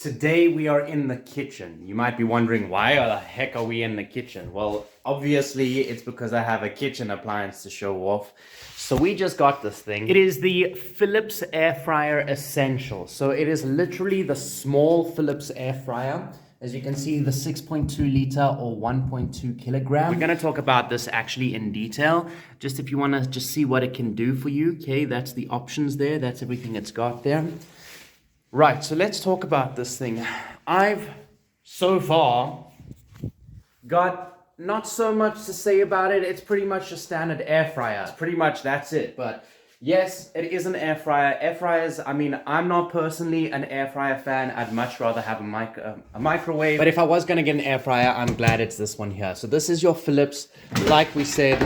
Today we are in the kitchen. You might be wondering, why the heck are we in the kitchen? Well, obviously it's because I have a kitchen appliance to show off. So we just got this thing. It is the Philips Air Fryer Essential. So it is literally the small Philips air fryer. As you can see, the 6.2 liter or 1.2 kilogram. We're gonna talk about this actually in detail. Just if you wanna just see what it can do for you. Okay, that's the options there. That's everything it's got there. Right, so let's talk about this thing. I've, so far, got not so much to say about it. It's pretty much a standard air fryer. It's pretty much, that's it. But yes, it is an air fryer. Air fryers, I mean, I'm not personally an air fryer fan. I'd much rather have a microwave. But if I was gonna get an air fryer, I'm glad it's this one here. So this is your Philips. Like we said,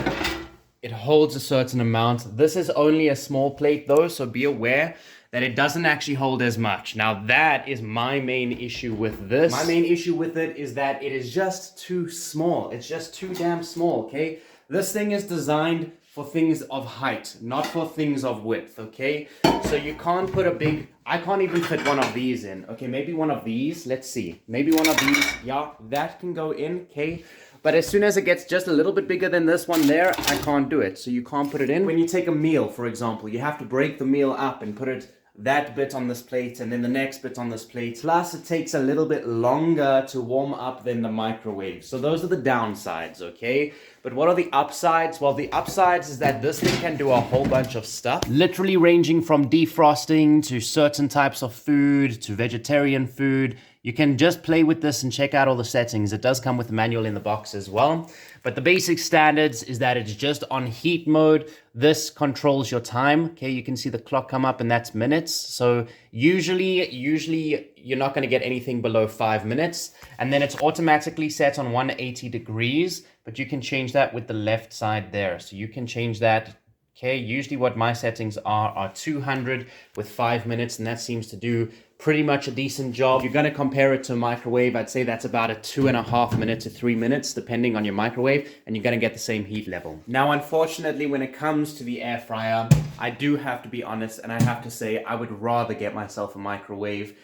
it holds a certain amount. This is only a small plate though, so be aware that it doesn't actually hold as much. Now that is my main issue with this. My main issue with it is that it is just too small. It's just too damn small, okay? This thing is designed for things of height, not for things of width, okay? So you can't put a big, I can't even fit one of these in. Okay, maybe one of these, let's see. Maybe one of these, yeah, that can go in, okay? But as soon as it gets just a little bit bigger than this one there, I can't do it. So you can't put it in. When you take a meal, for example, you have to break the meal up and put it that bit on this plate and then the next bit on this plate. Plus it takes a little bit longer to warm up than the microwave. So those are the downsides, okay? But what are the upsides? Well, the upsides is that this thing can do a whole bunch of stuff. Literally ranging from defrosting to certain types of food to vegetarian food. You can just play with this and check out all the settings. It does come with a manual in the box as well. But the basic standards is that it's just on heat mode. This controls your time. Okay, you can see the clock come up and that's minutes. So usually you're not gonna get anything below 5 minutes. And then it's automatically set on 180 degrees, but you can change that with the left side there. So you can change that. Okay, usually what my settings are 200 with 5 minutes, and that seems to do pretty much a decent job. If you're gonna compare it to a microwave, I'd say that's about a 2.5 minutes to 3 minutes, depending on your microwave, and you're gonna get the same heat level. Now, unfortunately, when it comes to the air fryer, I do have to be honest, and I have to say I would rather get myself a microwave.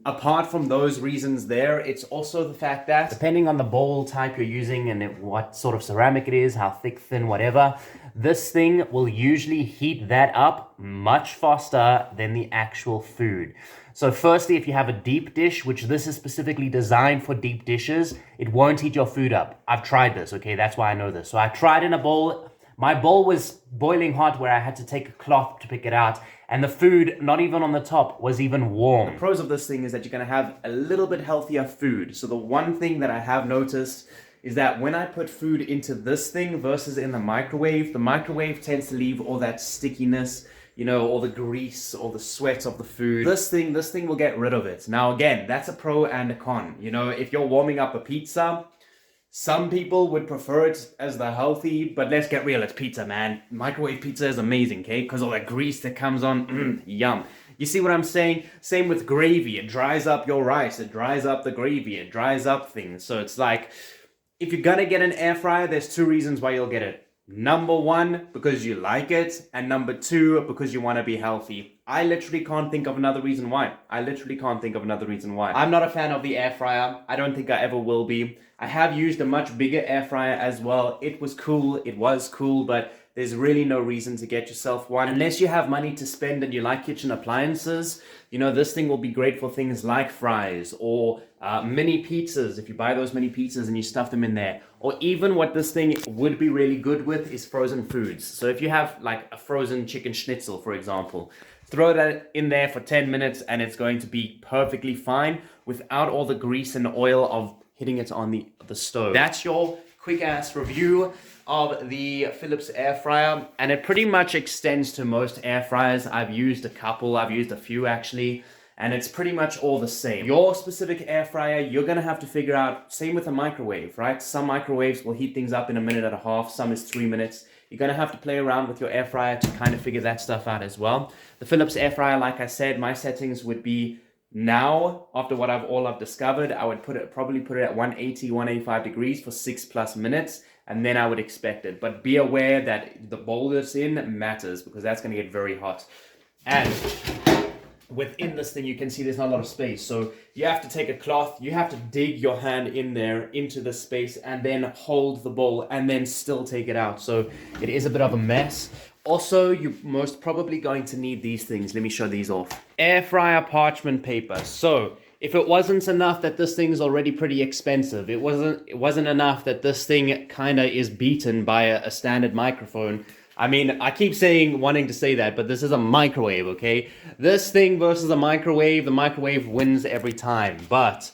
Apart from those reasons there, it's also the fact that depending on the bowl type you're using and what sort of ceramic it is, how thick, thin, whatever, this thing will usually heat that up much faster than the actual food. So firstly, if you have a deep dish, which this is specifically designed for deep dishes, it won't heat your food up. I've tried this, okay? That's why I know this. So I tried in a bowl. My bowl was boiling hot where I had to take a cloth to pick it out. And the food, not even on the top, was even warm. The pros of this thing is that you're gonna have a little bit healthier food. So the one thing that I have noticed is that when I put food into this thing versus in the microwave tends to leave all that stickiness, you know, all the grease, all the sweat of the food. This thing will get rid of it. Now again, that's a pro and a con. You know, if you're warming up a pizza, some people would prefer it as the healthy, but let's get real, it's pizza, man. Microwave pizza is amazing, okay? Because all that grease that comes on, yum. You see what I'm saying? Same with gravy. It dries up your rice, it dries up the gravy, it dries up things. So it's like, if you're gonna get an air fryer, there's two reasons why you'll get it. Number one, because you like it, and number two, because you want to be healthy. I literally can't think of another reason why. I'm not a fan of the air fryer. I don't think I ever will be. I have used a much bigger air fryer as well. It was cool, but there's really no reason to get yourself one. Unless you have money to spend and you like kitchen appliances, you know, this thing will be great for things like fries or mini pizzas. If you buy those mini pizzas and you stuff them in there. Or even what this thing would be really good with is frozen foods. So if you have like a frozen chicken schnitzel, for example, throw that in there for 10 minutes and it's going to be perfectly fine without all the grease and oil of hitting it on the stove. That's your quick ass review of the Philips air fryer, and it pretty much extends to most air fryers. I've used a couple, I've used a few actually, and it's pretty much all the same. Your specific air fryer, you're gonna have to figure out, same with a microwave, right? Some microwaves will heat things up in 1.5 minutes, some is 3 minutes. You're gonna have to play around with your air fryer to kind of figure that stuff out as well. The Philips air fryer, like I said, my settings would be now, after what I've discovered, I would probably put it at 180, 185 degrees for 6+ minutes, and then I would expect it. But be aware that the bowl it's in matters, because that's gonna get very hot. And within this thing, you can see there's not a lot of space. So you have to take a cloth, you have to dig your hand in there into the space and then hold the bowl and then still take it out. So it is a bit of a mess. Also, you're most probably going to need these things. Let me show these off. Air fryer parchment paper. So if it wasn't enough that this thing is already pretty expensive, it wasn't enough that this thing kind of is beaten by a standard microphone. I mean, I keep wanting to say that, but this is a microwave, okay? This thing versus a microwave, the microwave wins every time. But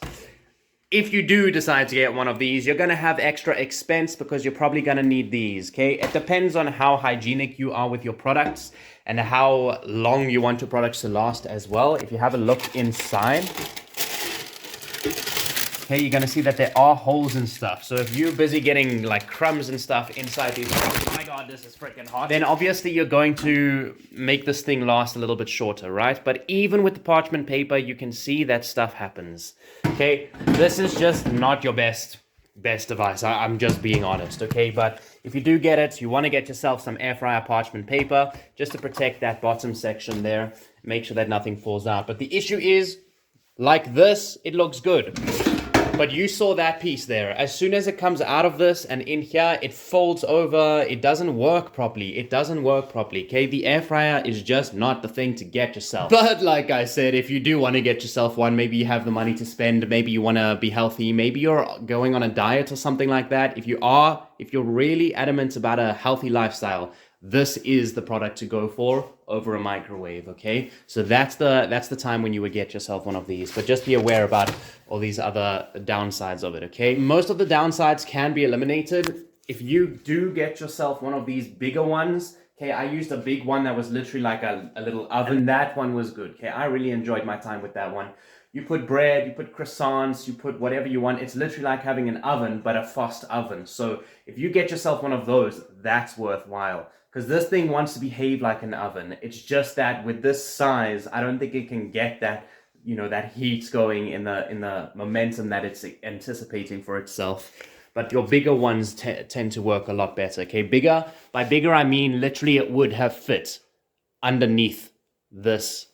if you do decide to get one of these, you're going to have extra expense because you're probably going to need these, okay? It depends on how hygienic you are with your products and how long you want your products to last as well. If you have a look inside, okay, you're going to see that there are holes and stuff. So if you're busy getting like crumbs and stuff inside these, oh my God, this is freaking hot, then obviously you're going to make this thing last a little bit shorter, right? But even with the parchment paper, you can see that stuff happens. Okay, this is just not your best device. I'm just being honest, okay? But if you do get it, you want to get yourself some air fryer parchment paper just to protect that bottom section there. Make sure that nothing falls out. But the issue is, like this, it looks good. But you saw that piece there. As soon as it comes out of this and in here, it folds over. It doesn't work properly. It doesn't work properly, okay? The air fryer is just not the thing to get yourself. But like I said, if you do want to get yourself one, maybe you have the money to spend, maybe you want to be healthy, maybe you're going on a diet or something like that. If you're really adamant about a healthy lifestyle, this is the product to go for over a microwave, okay? So that's the time when you would get yourself one of these. But just be aware about all these other downsides of it, okay? Most of the downsides can be eliminated. If you do get yourself one of these bigger ones, okay, I used a big one that was literally like a little oven. That one was good, okay? I really enjoyed my time with that one. You put bread, you put croissants, you put whatever you want. It's literally like having an oven, but a fast oven. So if you get yourself one of those, that's worthwhile. Because this thing wants to behave like an oven. It's just that with this size, I don't think it can get that, you know, that heat going in the momentum that it's anticipating for itself. But your bigger ones tend to work a lot better, okay? Bigger, by bigger I mean literally it would have fit underneath this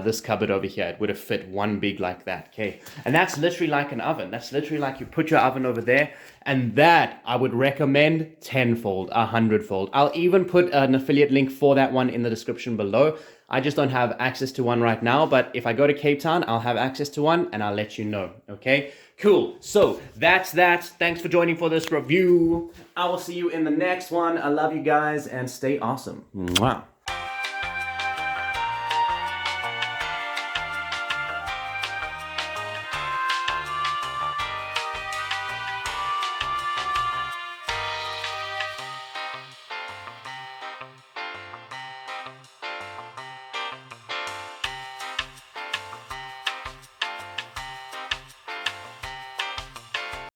this cupboard over here. It would have fit one big like that, okay? And that's literally like an oven. That's literally like you put your oven over there, and that I would recommend tenfold, 100-fold. I'll even put an affiliate link for that one in the description below. I just don't have access to one right now, but if I go to Cape Town, I'll have access to one and I'll let you know, okay? Cool, so that's that. Thanks for joining for this review. I will see you in the next one. I love you guys and stay awesome. Mwah.